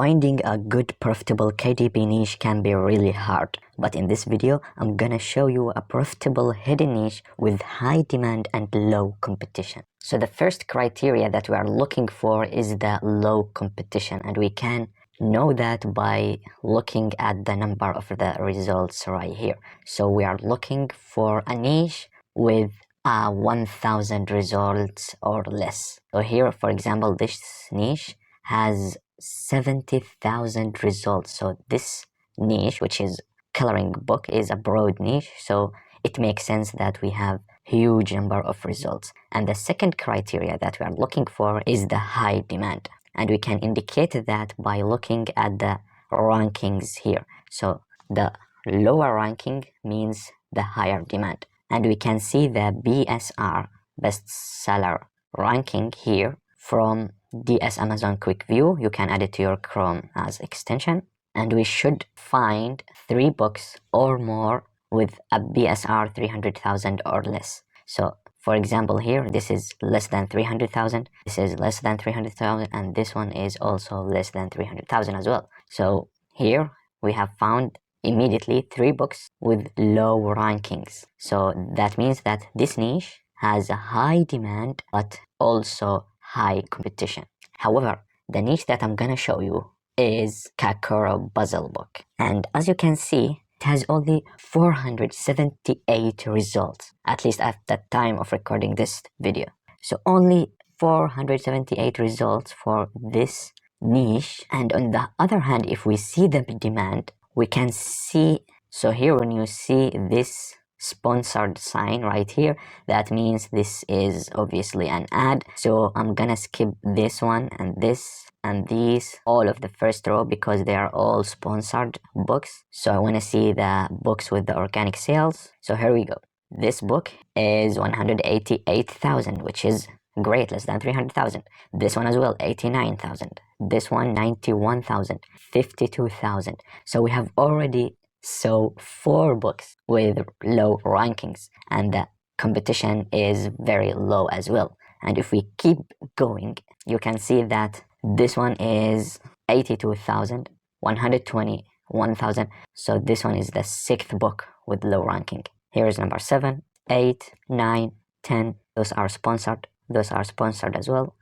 Finding a good profitable KDP niche can be really hard, but in this video I'm gonna show you a profitable hidden niche with high demand and low competition. So the first criteria that we are looking for is the low competition, and we can know that by looking at the number of the results right here. So we are looking for a niche with 1000 results or less. So here, for example, this niche has 70,000 results. So this niche, which is coloring book, is a broad niche, so it makes sense that we have huge number of results. And the second criteria that we are looking for is the high demand, and we can indicate that by looking at the rankings here. So the lower ranking means the higher demand, and we can see the BSR, bestseller ranking here from DS Amazon Quick View. You can add it to your Chrome as extension, and we should find 3 books or more with a BSR 300,000 or less. So for example, here this is less than 300,000, this is less than 300,000, and this one is also less than 300,000 as well. So here we have found immediately 3 books with low rankings. So that means that this niche has a high demand but also high competition. However, the niche that I'm gonna show you is Kakuro puzzle book, and as you can see, it has only 478 results, at least at the time of recording this video. So only 478 results for this niche. And on the other hand, if we see the demand, we can see, so here when you see this sponsored sign right here, that means this is obviously an ad. So I'm gonna skip this one and this and these, all of the first row, because they are all sponsored books. So I want to see the books with the organic sales. So here we go. This book is 188,000, which is great, less than 300,000. This one as well, 89,000. This one, 91,000, 52,000. So we have already saw 4 books with low rankings, and the competition is very low as well. And if we keep going, you can see that this one is 82,000, 121,000. So this one is the 6th book with low ranking. Here is number 7, 8, 9, 10. Those are sponsored. Those are sponsored as well.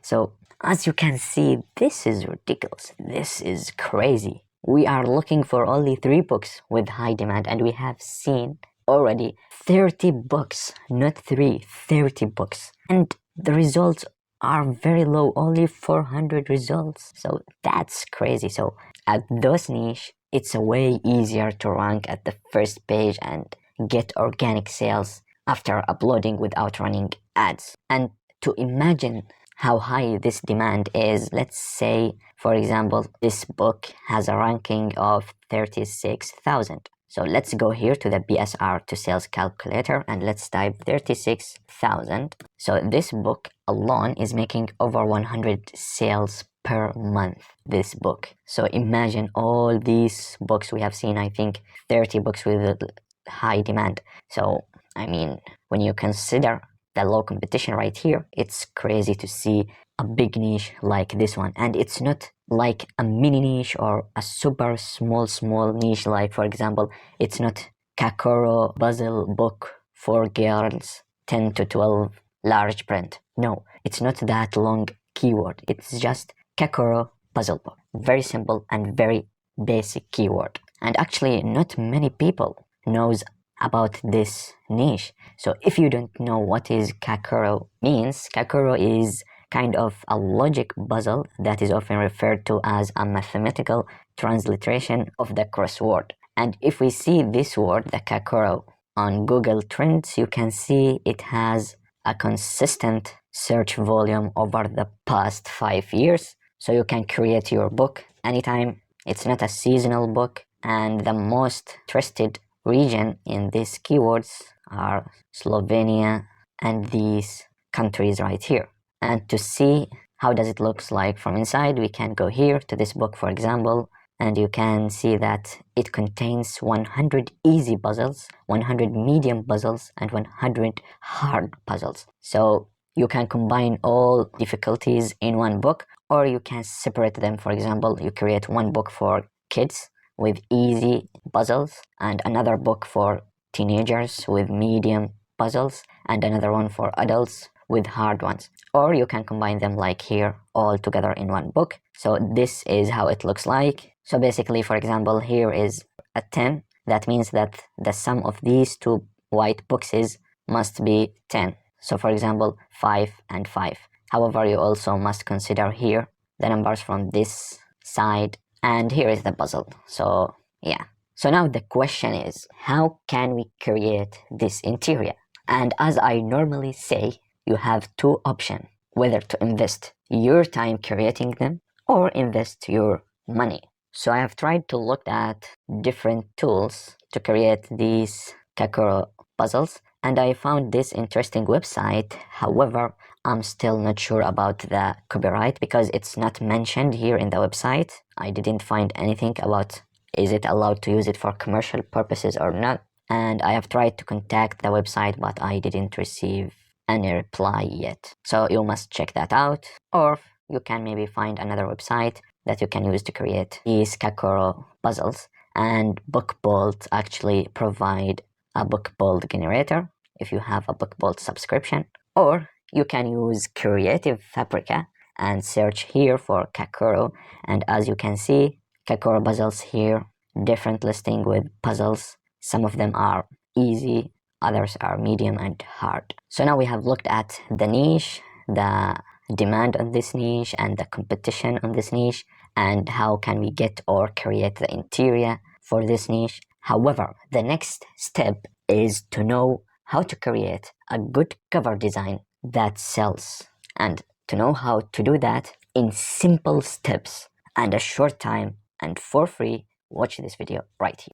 So as you can see, this is ridiculous. This is crazy. We are looking for only 3 books with high demand, and we have seen already 30 books, not 3, 30 books. And the results are very low, only 400 results. So that's crazy. So at those niche, it's a way easier to rank at the first page and get organic sales after uploading without running ads. And to imagine how high this demand is, let's say, for example, this book has a ranking of 36,000. So let's go here to the BSR to sales calculator and let's type 36,000. So this book alone is making over 100 sales per month, this book. So imagine all these books we have seen, I think 30 books with high demand. So I mean, when you consider the low competition right here, it's crazy to see a big niche like this one. And it's not like a mini niche or a super small niche, like for example, it's not Kakuro puzzle book for girls 10 to 12 large print. No, it's not that long keyword. It's just Kakuro puzzle book. Very simple and very basic keyword. And actually not many people knows about this niche. So if you don't know what is Kakuro means, Kakuro is kind of a logic puzzle that is often referred to as a mathematical transliteration of the crossword. And if we see this word, the Kakuro, on Google Trends, you can see it has a consistent search volume over the past 5 years. So you can create your book anytime. It's not a seasonal book, and the most trusted region in these keywords are Slovenia and these countries right here. And to see how does it looks like from inside, we can go here to this book, for example, and you can see that it contains 100 easy puzzles, 100 medium puzzles, and 100 hard puzzles. So you can combine all difficulties in one book, or you can separate them. For example, you create one book for kids with easy puzzles, and another book for teenagers with medium puzzles, and another one for adults with hard ones. Or you can combine them like here all together in one book. So this is how it looks like. So basically, for example, here is a 10. That means that the sum of these two white boxes must be 10. So for example, 5 and 5. However, you also must consider here the numbers from this side, and here is the puzzle. So yeah. So now the question is, how can we create this interior? And as I normally say, you have two options, whether to invest your time creating them or invest your money. So I have tried to look at different tools to create these Kakuro puzzles, and I found this interesting website. However, I'm still not sure about the copyright because it's not mentioned here in the website. I didn't find anything about is it allowed to use it for commercial purposes or not. And I have tried to contact the website, but I didn't receive any reply yet. So you must check that out, or you can maybe find another website that you can use to create these Kakuro puzzles. And BookBolt actually provide a BookBolt generator if you have a BookBolt subscription, or you can use Creative Fabrica and search here for Kakuro, and as you can see, Kakuro puzzles here, different listing with puzzles. Some of them are easy, others are medium and hard. So now we have looked at the niche, the demand on this niche, and the competition on this niche, and how can we get or create the interior for this niche. However, the next step is to know how to create a good cover design that sells. And to know how to do that in simple steps and a short time and for free, watch this video right here.